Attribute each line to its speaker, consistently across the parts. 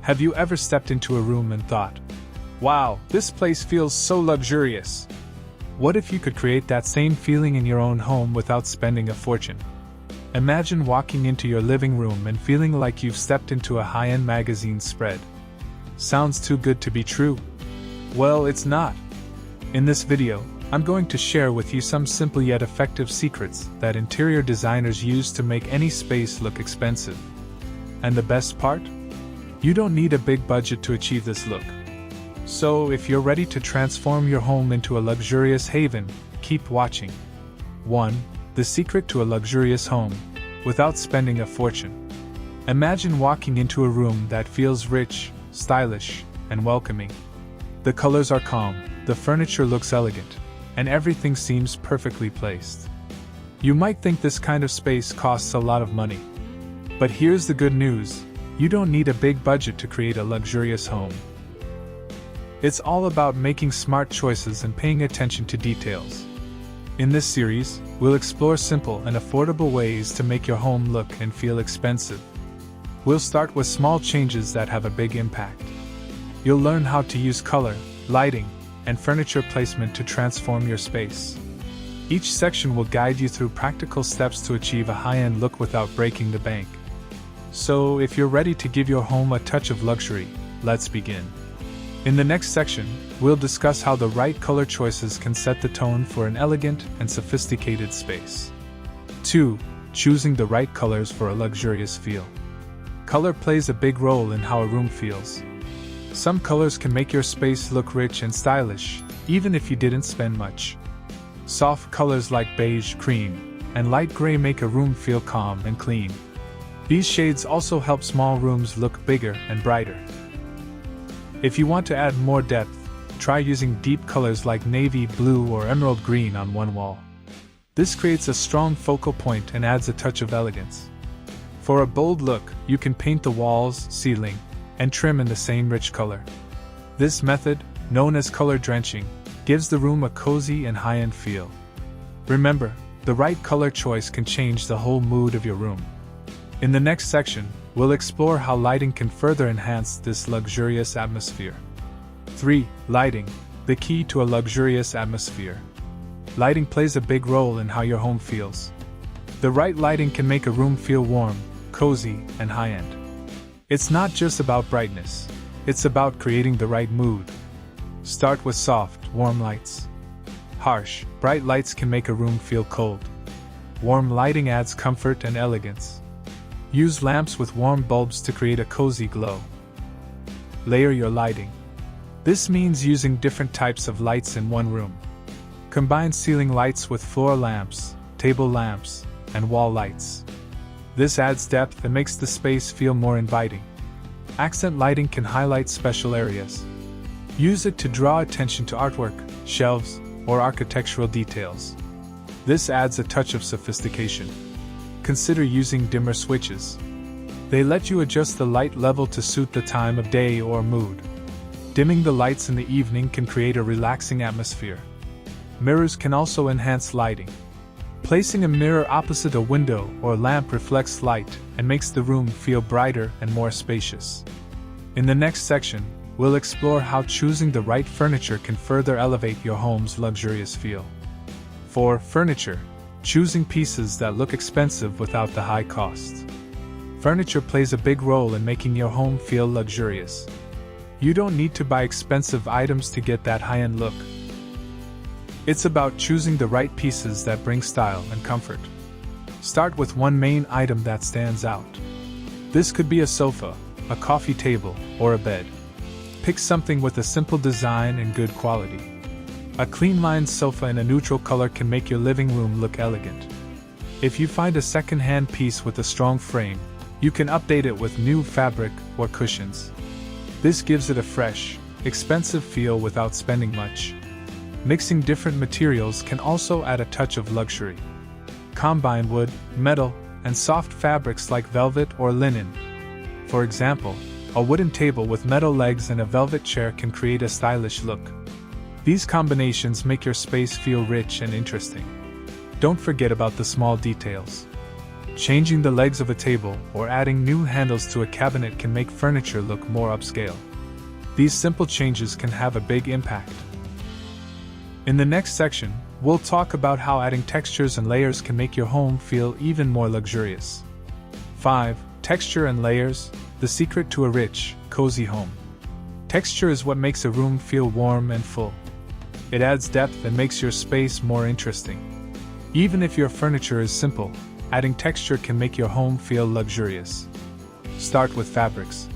Speaker 1: Have you ever stepped into a room and thought, "Wow, this place feels so luxurious"? What if you could create that same feeling in your own home without spending a fortune? Imagine walking into your living room and feeling like you've stepped into a high-end magazine spread. Sounds too good to be true? Well, it's not. In this video, I'm going to share with you some simple yet effective secrets that interior designers use to make any space look expensive. And the best part? You don't need a big budget to achieve this look. So, if you're ready to transform your home into a luxurious haven, keep watching. 1. The secret to a luxurious home, without spending a fortune. Imagine walking into a room that feels rich, stylish, and welcoming. The colors are calm, the furniture looks elegant, and everything seems perfectly placed. You might think this kind of space costs a lot of money. But here's the good news: you don't need a big budget to create a luxurious home. It's all about making smart choices and paying attention to details. In this series, we'll explore simple and affordable ways to make your home look and feel expensive. We'll start with small changes that have a big impact. You'll learn how to use color, lighting, and furniture placement to transform your space. Each section will guide you through practical steps to achieve a high-end look without breaking the bank. So, if you're ready to give your home a touch of luxury, let's begin. In the next section, we'll discuss how the right color choices can set the tone for an elegant and sophisticated space. 2. Choosing the right colors for a luxurious feel. Color plays a big role in how a room feels. Some colors can make your space look rich and stylish, even if you didn't spend much. Soft colors like beige, cream, and light gray make a room feel calm and clean. These shades also help small rooms look bigger and brighter. If you want to add more depth, try using deep colors like navy blue or emerald green on one wall. This creates a strong focal point and adds a touch of elegance. For a bold look, you can paint the walls, ceiling, and trim in the same rich color. This method, known as color drenching, gives the room a cozy and high-end feel. Remember, the right color choice can change the whole mood of your room. In the next section, we'll explore how lighting can further enhance this luxurious atmosphere. 3. Lighting, the key to a luxurious atmosphere. Lighting plays a big role in how your home feels. The right lighting can make a room feel warm, cozy, and high-end. It's not just about brightness, it's about creating the right mood. Start with soft, warm lights. Harsh, bright lights can make a room feel cold. Warm lighting adds comfort and elegance. Use lamps with warm bulbs to create a cozy glow. Layer your lighting. This means using different types of lights in one room. Combine ceiling lights with floor lamps, table lamps, and wall lights. This adds depth and makes the space feel more inviting. Accent lighting can highlight special areas. Use it to draw attention to artwork, shelves, or architectural details. This adds a touch of sophistication. Consider using dimmer switches. They let you adjust the light level to suit the time of day or mood. Dimming the lights in the evening can create a relaxing atmosphere. Mirrors can also enhance lighting. Placing a mirror opposite a window or lamp reflects light and makes the room feel brighter and more spacious. In the next section, we'll explore how choosing the right furniture can further elevate your home's luxurious feel. 4. Furniture. Choosing pieces that look expensive without the high cost. Furniture plays a big role in making your home feel luxurious. You don't need to buy expensive items to get that high-end look. It's about choosing the right pieces that bring style and comfort. Start with one main item that stands out. This could be a sofa, a coffee table, or a bed. Pick something with a simple design and good quality. A clean-lined sofa in a neutral color can make your living room look elegant. If you find a second-hand piece with a strong frame, you can update it with new fabric or cushions. This gives it a fresh, expensive feel without spending much. Mixing different materials can also add a touch of luxury. Combine wood, metal, and soft fabrics like velvet or linen. For example, a wooden table with metal legs and a velvet chair can create a stylish look. These combinations make your space feel rich and interesting. Don't forget about the small details. Changing the legs of a table or adding new handles to a cabinet can make furniture look more upscale. These simple changes can have a big impact. In the next section, we'll talk about how adding textures and layers can make your home feel even more luxurious. 5. Texture and layers, the secret to a rich, cozy home. Texture is what makes a room feel warm and full. It adds depth and makes your space more interesting. Even if your furniture is simple, adding texture can make your home feel luxurious. Start with fabrics.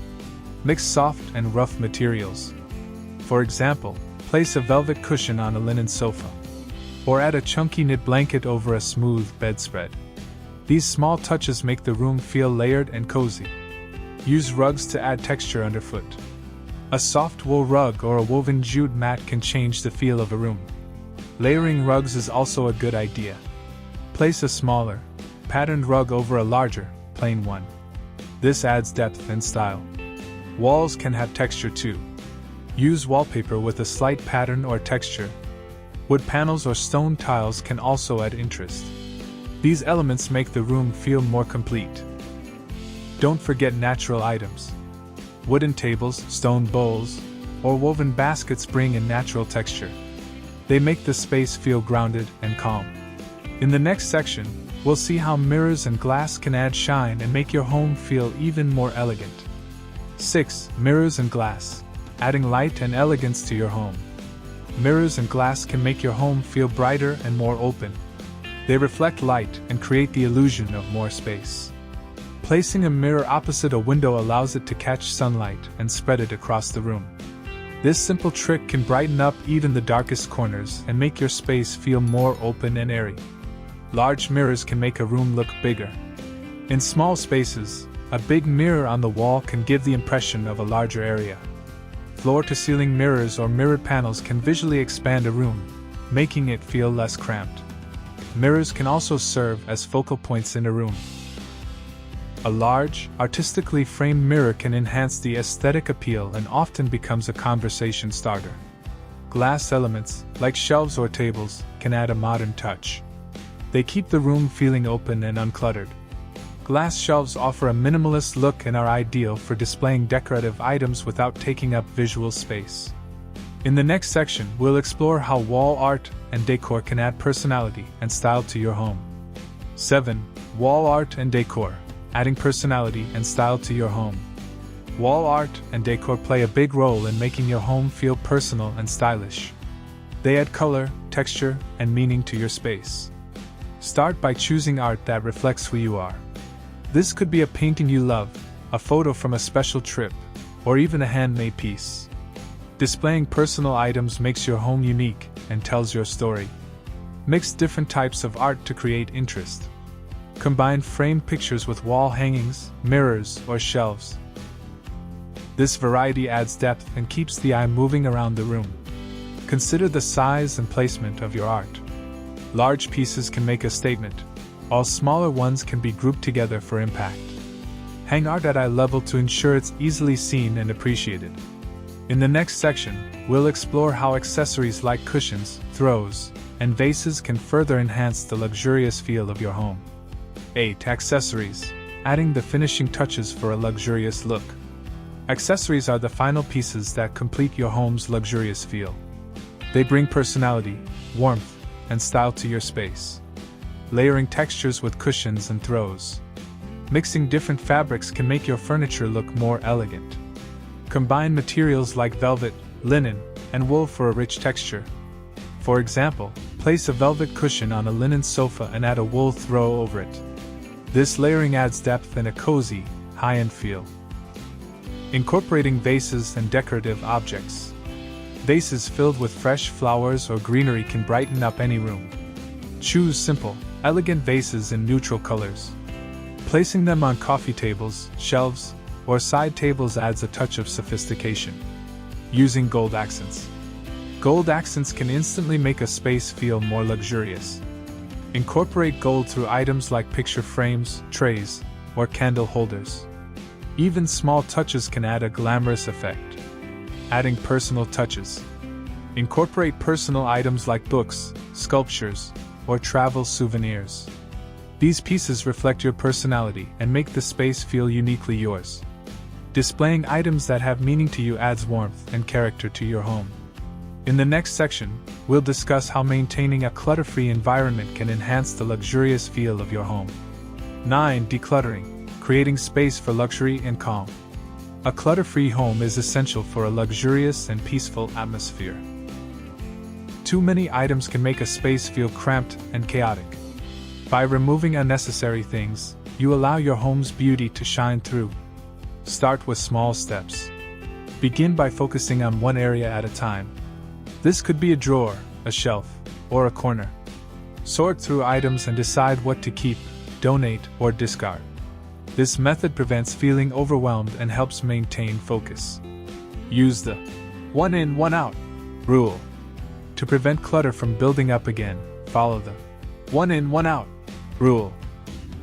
Speaker 1: Mix soft and rough materials. For example, place a velvet cushion on a linen sofa. Or add a chunky knit blanket over a smooth bedspread. These small touches make the room feel layered and cozy. Use rugs to add texture underfoot. A soft wool rug or a woven jute mat can change the feel of a room. Layering rugs is also a good idea. Place a smaller, patterned rug over a larger, plain one. This adds depth and style. Walls can have texture too. Use wallpaper with a slight pattern or texture. Wood panels or stone tiles can also add interest. These elements make the room feel more complete. Don't forget natural items. Wooden tables, stone bowls, or woven baskets bring a natural texture. They make the space feel grounded and calm. In the next section, we'll see how mirrors and glass can add shine and make your home feel even more elegant. 6. Mirrors and glass, adding light and elegance to your home. Mirrors and glass can make your home feel brighter and more open. They reflect light and create the illusion of more space. Placing a mirror opposite a window allows it to catch sunlight and spread it across the room. This simple trick can brighten up even the darkest corners and make your space feel more open and airy. Large mirrors can make a room look bigger. In small spaces, a big mirror on the wall can give the impression of a larger area. Floor-to-ceiling mirrors or mirrored panels can visually expand a room, making it feel less cramped. Mirrors can also serve as focal points in a room. A large, artistically framed mirror can enhance the aesthetic appeal and often becomes a conversation starter. Glass elements, like shelves or tables, can add a modern touch. They keep the room feeling open and uncluttered. Glass shelves offer a minimalist look and are ideal for displaying decorative items without taking up visual space. In the next section, we'll explore how wall art and decor can add personality and style to your home. 7. Wall art and decor, adding personality and style to your home. Wall art and decor play a big role in making your home feel personal and stylish. They add color, texture, and meaning to your space. Start by choosing art that reflects who you are. This could be a painting you love, a photo from a special trip, or even a handmade piece. Displaying personal items makes your home unique and tells your story. Mix different types of art to create interest. Combine framed pictures with wall hangings, mirrors, or shelves. This variety adds depth and keeps the eye moving around the room. Consider the size and placement of your art. Large pieces can make a statement, while smaller ones can be grouped together for impact. Hang art at eye level to ensure it's easily seen and appreciated. In the next section, we'll explore how accessories like cushions, throws, and vases can further enhance the luxurious feel of your home. 8. Accessories, adding the finishing touches for a luxurious look. Accessories are the final pieces that complete your home's luxurious feel. They bring personality, warmth, and style to your space. Layering textures with cushions and throws. Mixing different fabrics can make your furniture look more elegant. Combine materials like velvet, linen, and wool for a rich texture. For example, place a velvet cushion on a linen sofa and add a wool throw over it. This layering adds depth and a cozy, high-end feel. Incorporating vases and decorative objects. Vases filled with fresh flowers or greenery can brighten up any room. Choose simple, elegant vases in neutral colors. Placing them on coffee tables, shelves, or side tables adds a touch of sophistication. Using gold accents. Gold accents can instantly make a space feel more luxurious. Incorporate gold through items like picture frames, trays, or candle holders. Even small touches can add a glamorous effect. Adding personal touches. Incorporate personal items like books, sculptures, or travel souvenirs. These pieces reflect your personality and make the space feel uniquely yours. Displaying items that have meaning to you adds warmth and character to your home. In the next section, we'll discuss how maintaining a clutter-free environment can enhance the luxurious feel of your home. 9. Decluttering, creating space for luxury and calm. A clutter-free home is essential for a luxurious and peaceful atmosphere. Too many items can make a space feel cramped and chaotic. By removing unnecessary things, you allow your home's beauty to shine through. Start with small steps. Begin by focusing on one area at a time. This could be a drawer, a shelf, or a corner. Sort through items and decide what to keep, donate, or discard. This method prevents feeling overwhelmed and helps maintain focus. Use the one in, one out rule. To prevent clutter from building up again, follow the one in, one out rule.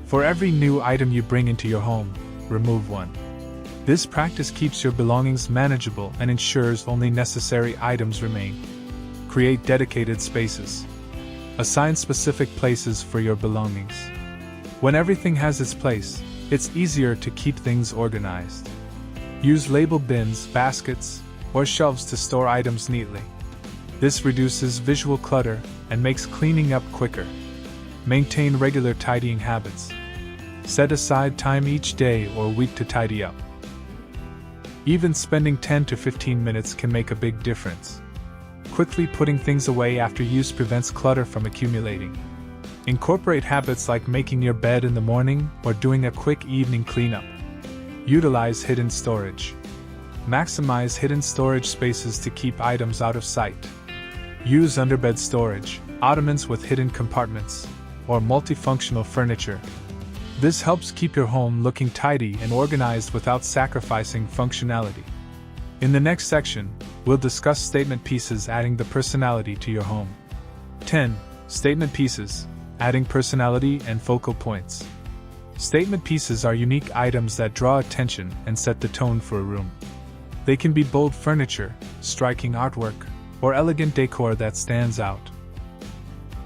Speaker 1: For every new item you bring into your home, remove one. This practice keeps your belongings manageable and ensures only necessary items remain. Create dedicated spaces. Assign specific places for your belongings. When everything has its place, it's easier to keep things organized. Use label bins, baskets, or shelves to store items neatly. This reduces visual clutter and makes cleaning up quicker. Maintain regular tidying habits. Set aside time each day or week to tidy up. Even spending 10 to 15 minutes can make a big difference. Quickly putting things away after use prevents clutter from accumulating. Incorporate habits like making your bed in the morning or doing a quick evening cleanup. Utilize hidden storage. Maximize hidden storage spaces to keep items out of sight. Use underbed storage, ottomans with hidden compartments, or multifunctional furniture. This helps keep your home looking tidy and organized without sacrificing functionality. In the next section, we'll discuss statement pieces adding the personality to your home. 10. Statement pieces, adding personality and focal points. Statement pieces are unique items that draw attention and set the tone for a room. They can be bold furniture, striking artwork, or elegant decor that stands out.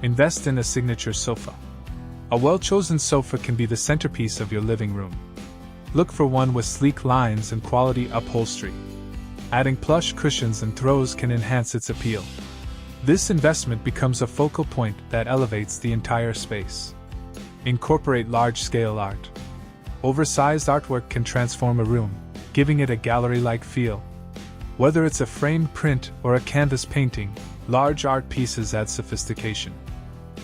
Speaker 1: Invest in a signature sofa. A well-chosen sofa can be the centerpiece of your living room. Look for one with sleek lines and quality upholstery. Adding plush cushions and throws can enhance its appeal. This investment becomes a focal point that elevates the entire space. Incorporate large-scale art. Oversized artwork can transform a room, giving it a gallery-like feel. Whether it's a framed print or a canvas painting, large art pieces add sophistication.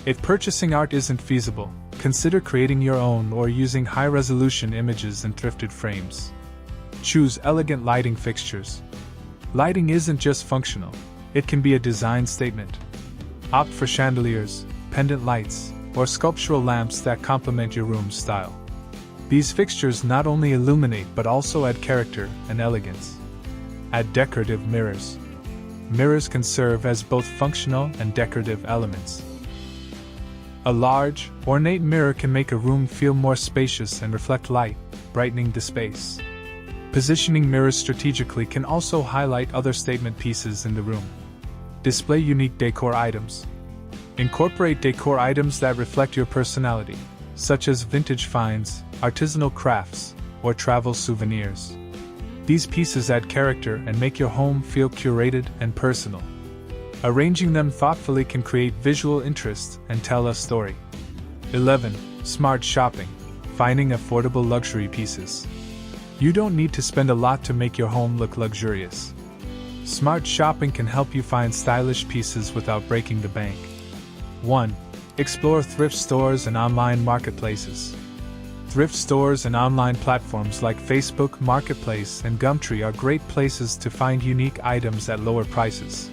Speaker 1: If purchasing art isn't feasible, consider creating your own or using high-resolution images in thrifted frames. Choose elegant lighting fixtures. Lighting isn't just functional, it can be a design statement. Opt for chandeliers, pendant lights, or sculptural lamps that complement your room's style. These fixtures not only illuminate but also add character and elegance. Add decorative mirrors. Mirrors can serve as both functional and decorative elements. A large, ornate mirror can make a room feel more spacious and reflect light, brightening the space. Positioning mirrors strategically can also highlight other statement pieces in the room. Display unique decor items. Incorporate decor items that reflect your personality, such as vintage finds, artisanal crafts, or travel souvenirs. These pieces add character and make your home feel curated and personal. Arranging them thoughtfully can create visual interest and tell a story. 11. Smart shopping. Finding affordable luxury pieces. You don't need to spend a lot to make your home look luxurious. Smart shopping can help you find stylish pieces without breaking the bank. 1. Explore thrift stores and online marketplaces. Thrift stores and online platforms like Facebook Marketplace and Gumtree are great places to find unique items at lower prices.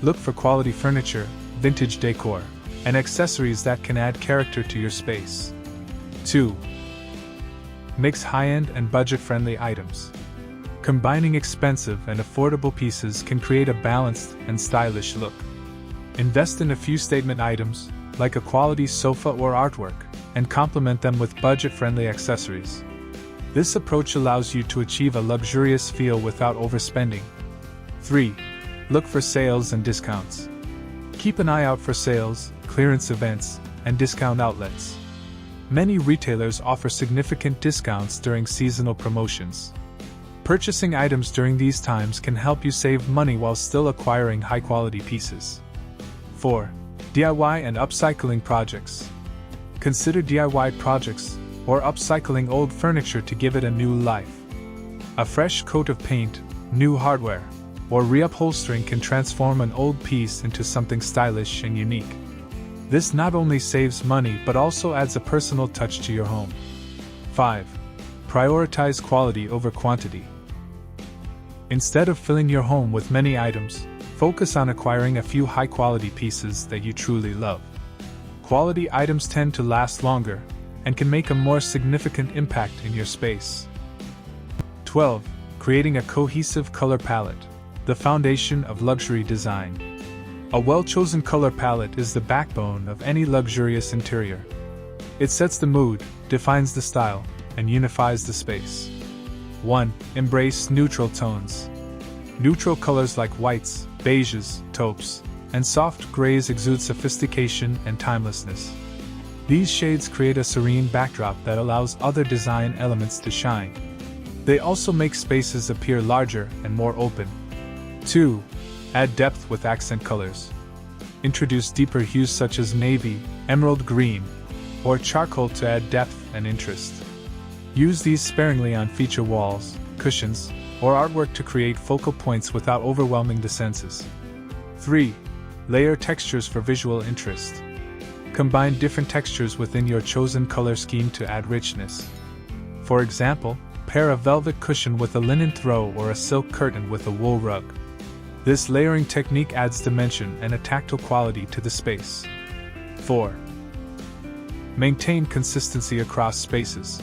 Speaker 1: Look for quality furniture, vintage decor, and accessories that can add character to your space. 2. Mix high-end and budget-friendly items. Combining expensive and affordable pieces can create a balanced and stylish look. Invest in a few statement items, like a quality sofa or artwork, and complement them with budget-friendly accessories. This approach allows you to achieve a luxurious feel without overspending. 3. Look for sales and discounts. Keep an eye out for sales, clearance events, and discount outlets. Many retailers offer significant discounts during seasonal promotions. Purchasing items during these times can help you save money while still acquiring high-quality pieces. 4. DIY and upcycling projects. Consider DIY projects or upcycling old furniture to give it a new life. A fresh coat of paint, new hardware, or reupholstering can transform an old piece into something stylish and unique. This not only saves money but also adds a personal touch to your home. 5. Prioritize quality over quantity. Instead of filling your home with many items, focus on acquiring a few high-quality pieces that you truly love. Quality items tend to last longer and can make a more significant impact in your space. 12. Creating a cohesive color palette, the foundation of luxury design. A well-chosen color palette is the backbone of any luxurious interior. It sets the mood, defines the style, and unifies the space. 1. Embrace neutral tones. Neutral colors like whites, beiges, taupes, and soft grays exude sophistication and timelessness. These shades create a serene backdrop that allows other design elements to shine. They also make spaces appear larger and more open. 2. Add depth with accent colors. Introduce deeper hues such as navy, emerald green, or charcoal to add depth and interest. Use these sparingly on feature walls, cushions, or artwork to create focal points without overwhelming the senses. 3. Layer textures for visual interest. Combine different textures within your chosen color scheme to add richness. For example, pair a velvet cushion with a linen throw or a silk curtain with a wool rug. This layering technique adds dimension and a tactile quality to the space. 4. Maintain consistency across spaces.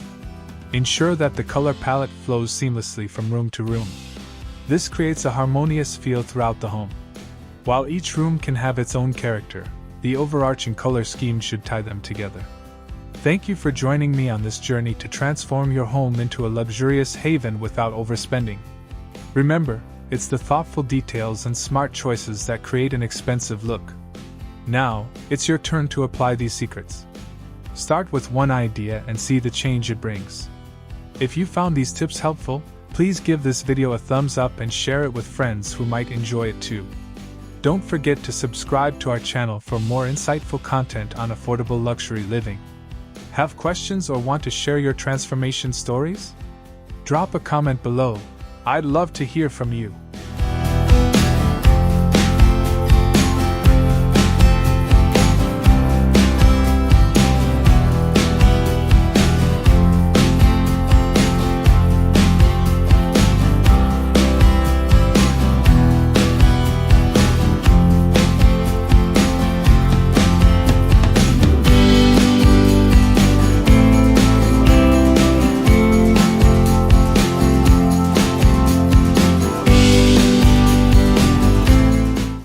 Speaker 1: Ensure that the color palette flows seamlessly from room to room. This creates a harmonious feel throughout the home. While each room can have its own character, the overarching color scheme should tie them together. Thank you for joining me on this journey to transform your home into a luxurious haven without overspending. Remember, it's the thoughtful details and smart choices that create an expensive look. Now, it's your turn to apply these secrets. Start with one idea and see the change it brings. If you found these tips helpful, please give this video a thumbs up and share it with friends who might enjoy it too. Don't forget to subscribe to our channel for more insightful content on affordable luxury living. Have questions or want to share your transformation stories? Drop a comment below. I'd love to hear from you.